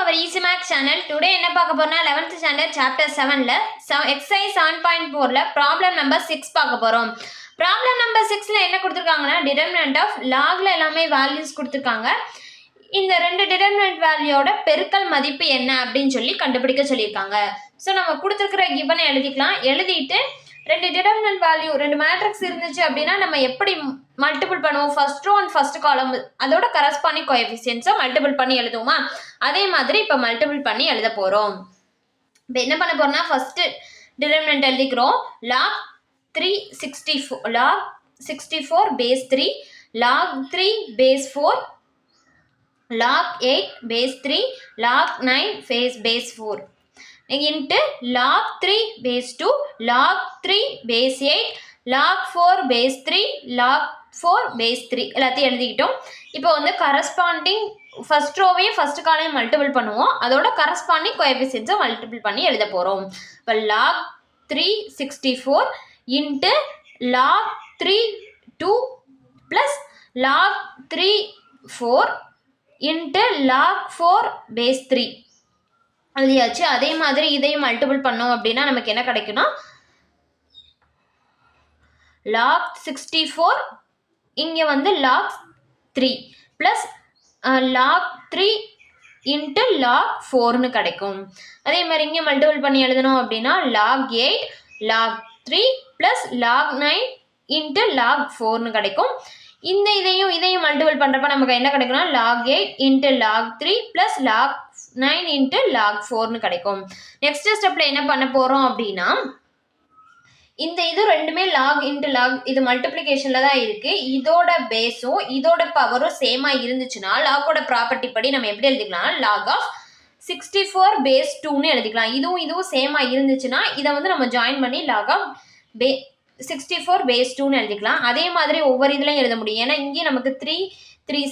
our Easy Maths channel. Today என்ன பார்க்க போறோம்னா 11th standard chapter 7ல exercise 7.4ல problem number 6 பார்க்க போறோம். problem number 6ல என்ன கொடுத்திருக்காங்கன்னா determinant of logல எல்லாமே values கொடுத்திருக்காங்க. இந்த ரெண்டு determinant வேல்யூவோட பெருக்கல் மதிப்பு என்ன அப்படினு சொல்லி கண்டுபிடிக்க சொல்லிருக்காங்க. சோ நம்ம கொடுத்திருக்கிற given எழுதிக்கலாம். எழுதிட்டு ரெண்டு determinant value ரெண்டு மேட்ரிக்ஸ் இருந்துச்சு அப்படினா நம்ம எப்படி மல்டிபிள் பண்ணுவோம் first row and first column அதோட corresponding coefficients மல்டிபிள் பண்ணி எழுதுவோமா அதே மாதிரி இப்ப மல்டிபிள் பண்ணி எழுத போறோம். இப்போ என்ன பண்ண போறோம்னா first determinant எழுதிக்கிறோம் log 64 base 3 log 3 base 4 log 8 base 3 log 9 base 4 into log 3 base 2 log 3 base 8 log 4 base 3 log 4 base 3 எல்லாத்தையும் எழுதிக்கிட்டோம். இப்போ வந்து corresponding first row-வையும் first column multiple பண்ணுவோம். அதோட corresponding coefficients மல்டிபிள் பண்ணி எழுத போறோம். இப்போ log 364 into log 3 2 plus log 3 4 into log 4 base 3 எழுதியாச்சு. அதே மாதிரி இதையும் மல்டிபிள் பண்ணோம் அப்படின்னா நமக்கு என்ன கிடைக்கும்னா log 64 இங்க வந்து log 3 plus log 3 into log 4 னு கிடைக்கும். அதே மாதிரி இங்க மல்டிபிள் பண்ணி எழுதணும் அப்படின்னா log 8 log 3 plus log 9 into log 4 னு கிடைக்கும். இந்த இதையும் மல்டிபிள் பண்றப்ப நமக்கு என்ன கிடைக்கும்னா log 8 into log 3 plus log 9 into log 4 னு கிடைக்கும். நெக்ஸ்ட் ஸ்டெப்ல என்ன பண்ண போறோம் அப்படின்னா இந்த இது ரெண்டுமே log into log இது மல்டிப்ளிகேஷன்ல தான் இருக்கு. இதோட பேஸும் இதோட பவரும் சேமா இருந்துச்சுன்னா லாகோட ப்ராப்பர்ட்டி படி நம்ம எப்படி எழுதிக்கலாம் log of 64 base 2 னு எழுதிக்கலாம். இதுவும் சேமா இருந்துச்சுன்னா இதை வந்து நம்ம ஜாயின் பண்ணி log of 64 base 2 னு எழுதிக்கலாம். அதே மாதிரி ஒவ்வொரு இதுலயும் எழுத முடியும். ஏன்னா இங்கே நமக்கு 3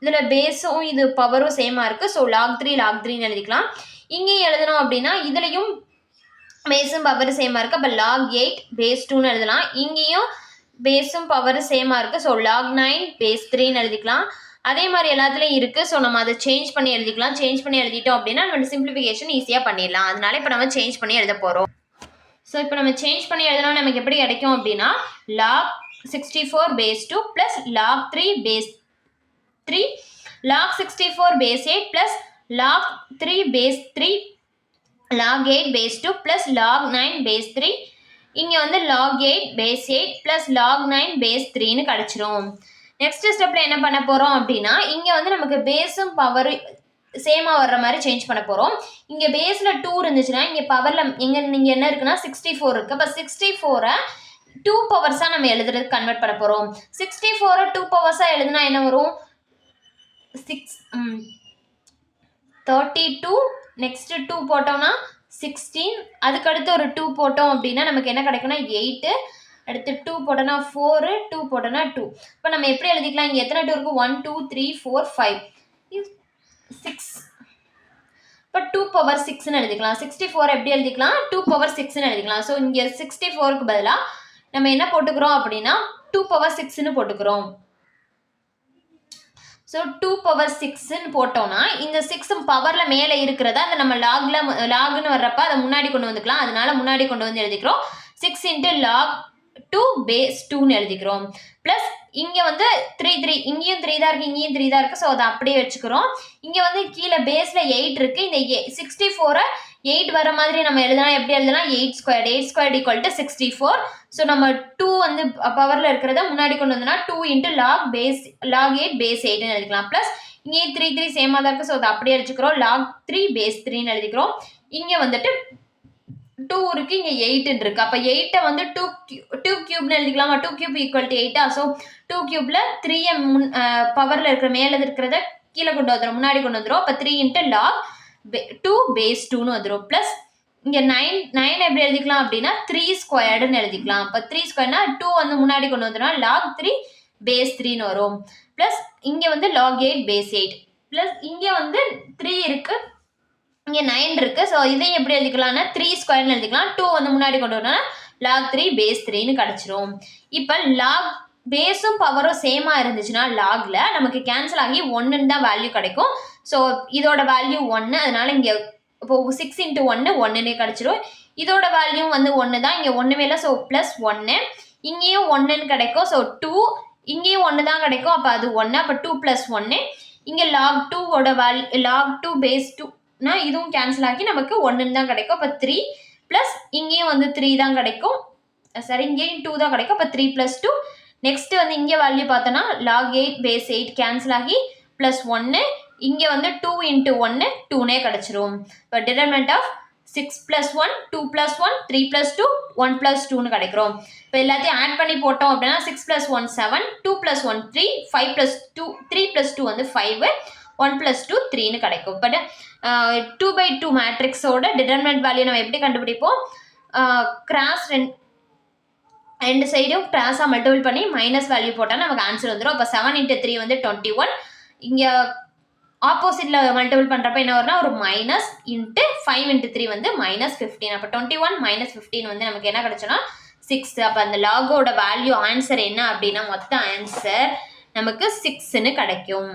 இதுல பேஸும் இது பவரும் சேமா இருக்கு. ஸோ log 3 னு எழுதிக்கலாம். இங்கேயும் எழுதணும் அப்படின்னா இதுலயும் பேஸும் பவர் சேமா இருக்கு. அப்போ log 8 base 2 னு எழுதலாம். இங்கேயும் பேஸும் பவர் சேமா இருக்கு. ஸோ log 9 base 3 னு எழுதிக்கலாம். அதே மாதிரி எல்லாத்துலயும் இருக்கு. ஸோ நம்ம அதை சேஞ்ச் பண்ணி எழுதிக்கலாம். சேஞ்ச் பண்ணி எழுதிட்டோம் அப்படின்னா நம்ம சிம்பிளிஃபிகேஷன் ஈஸியா பண்ணிடலாம். அதனால இப்போ நம்ம சேஞ்ச் பண்ணி எழுத போறோம். ஸோ இப்போ நம்ம சேஞ்ச் பண்ணி எழுதணும் நமக்கு எப்படி கிடைக்கும் அப்படின்னா log 64 base 2 plus log 3 base 3 log 64 base 8 plus log 3 base 3 log 8 base 2 plus log 9 base 3 இங்க வந்து log 8 base 8 plus log 9 base 3 னு கிடைச்சிரும். நெக்ஸ்ட் ஸ்டெப்ல என்ன பண்ண போறோம் அப்படின்னா இங்க வந்து நமக்கு பேஸும் பவர் சேமா வர்ற மாதிரி சேஞ்ச் பண்ண போறோம். இங்க பேஸ்ல 2 இருந்துச்சுன்னா இங்க பவர்ல இங்க என்ன இருக்குன்னா 64 இருக்கு. அப்ப 64 2 பவர்ஸா நம்ம எழுதுறதுக்கு கன்வெர்ட் பண்ண போறோம். 64 2 பவர்ஸா எழுதுனா என்ன வரும் 32 நெக்ஸ்ட் 2 போட்டோம்னா 16 அதுக்கு அடுத்து ஒரு 2 போட்டோம் அப்படின்னா நமக்கு என்ன கிடைக்கும்னா 8 அடுத்து 2 போட்டோம்னா 4 2 போட்டோம்னா 2. இப்போ நம்ம எப்படி எழுதிக்கலாம் இங்க எத்தனை 2 இருக்கு 1 2 3 4 5 6 இப்போ 2 பவர் 6 னு எழுதிக்கலாம். 64 எப்படி எழுதிக்கலாம் 2 பவர் 6 னு எழுதிக்கலாம். ஸோ இங்க 64க்கு பதிலா நம்ம என்ன போட்டுக்கிறோம் அப்படின்னா 2 பவர் 6 னு போட்டுக்கிறோம். ஸோ 2 பவர் 6 னு போட்டோம்னா இந்த 6 பவர்ல மேலே இருக்கிறத அதை நம்ம லாக்னு வர்றப்ப அதை முன்னாடி கொண்டு வந்துக்கலாம். அதனால முன்னாடி கொண்டு வந்து எழுதிக்கிறோம் 6 into log 2 base 2 னு எழுதிக்கிறோம். பிளஸ் இங்க வந்து 3 இங்கேயும் 3 தான் இருக்கு இங்கேயும் 3 தான் இருக்கு. ஸோ அதை அப்படியே வச்சுக்கிறோம். இங்க வந்து கீழே பேஸ்ல 8 இருக்கு. இந்த 64 8 வர மாதிரி நம்ம எழுதலாம். எப்படி எழுதலாம் 8 squared equal to 64. ஸோ நம்ம 2 வந்து பவர்ல இருக்கிறத முன்னாடி கொண்டு வந்தோம்னா 2 into log 8 base 8 னு எழுதிக்கலாம். பிளஸ் இங்கே 3 சேமா தான் இருக்கு. ஸோ அதை அப்படியே வச்சுக்கிறோம் log 3 base 3 னு எழுதிக்கிறோம். இங்க வந்துட்டு 2 இருக்கு இங்க 8 இருக்கு. அப்ப 8 வந்து 2 கியூப்னு எழுதிக்கலாமா 2 கியூப் equal to 8. ஸோ 2 கியூப்ல 3 பவர்ல இருக்கிற மேல இருக்கிறத கீழே கொண்டு வந்துடும் முன்னாடி கொண்டு வந்துடும். அப்ப 3 into log 2 base 2 னு வந்துடும். பிளஸ் இங்க 9 எப்படி எழுதிக்கலாம் அப்படின்னா 3 ஸ்கொயர்டுன்னு எழுதிக்கலாம். அப்ப 3 ஸ்கொயர்னா 2 வந்து முன்னாடி கொண்டு வந்துடும் log 3 base 3 னு வரும். பிளஸ் இங்க வந்து log 8 base 8 பிளஸ் இங்க வந்து 3 இருக்கு இங்க 9 இருக்கு. ஸோ இதையும் எப்படி எழுதிக்கலாம்னா 3 ஸ்கொயர்னு எழுதிக்கலாம். 2 வந்து முன்னாடி கொண்டு வரணும்னா log 3 base 3 னு கிடைச்சிரும். இப்போ log பேஸும் பவரும் சேமாக இருந்துச்சுன்னா லாகில் நமக்கு கேன்சல் ஆகி 1ன்னு தான் வேல்யூ கிடைக்கும். ஸோ இதோட வேல்யூ 1, அதனால இங்கே இப்போ 6 × 1 1ன்னே கிடச்சிரும். இதோட வேல்யூ வந்து 1 தான், இங்கே ஒன்றுமே இல்லை. ஸோ +1 இங்கேயும் 1ன்னு கிடைக்கும். ஸோ 2 இங்கேயும் 1 தான் கிடைக்கும். அப்போ அது 1, அப்போ 2 + 1 இங்கே log 2ஓட வேல்யூ log 2 base 2னா இதுவும் கேன்சல் ஆகி நமக்கு 1ன்னு தான் கிடைக்கும். அப்போ 3 ப்ளஸ் இங்கேயும் வந்து 3 தான் கிடைக்கும். சரி, இங்கேயும் 2 தான் கிடைக்கும். அப்போ 3 + 2. நெக்ஸ்ட் வந்து இங்கே வேல்யூ பார்த்தோன்னா log 8 base 8 கேன்சல் ஆகி +1 இங்கே வந்து 2 × 1 2னே கிடச்சிரும். இப்போ டிட்டர்மினன்ட் ஆஃப் 6 + 1 2 + 1 3 + 2 1 + 2ன்னு கிடைக்கிறோம். இப்போ எல்லாத்தையும் ஆட் பண்ணி போட்டோம் அப்படின்னா 6 + 1 7 2 + 1 3 5 + 2 3 + 2 வந்து 5 1 + 2 3ன்னு கிடைக்கும். பட் 2/2 மேட்ரிக்ஸோட டிட்டர்மினன்ட் வேல்யூ நம்ம எப்படி கண்டுபிடிப்போம்? கிராஸ் ரெண்டு சைடும் கிராஸாக மல்டிபிள் பண்ணி மைனஸ் வேல்யூ போட்டால் நமக்கு ஆன்சர் வந்துடும். அப்போ 7 × 3 வந்து 21. இங்கே ஆப்போசிட்டில் மல்டிபிள் பண்ணுறப்ப என்ன வரும்னா ஒரு -5 × 3 வந்து -15. அப்போ 21 - 15 வந்து நமக்கு என்ன கிடைச்சோன்னா 6. அப்போ அந்த லாகோட வேல்யூ ஆன்சர் என்ன அப்படின்னா மொத்த ஆன்சர் நமக்கு 6ன்னு கிடைக்கும்.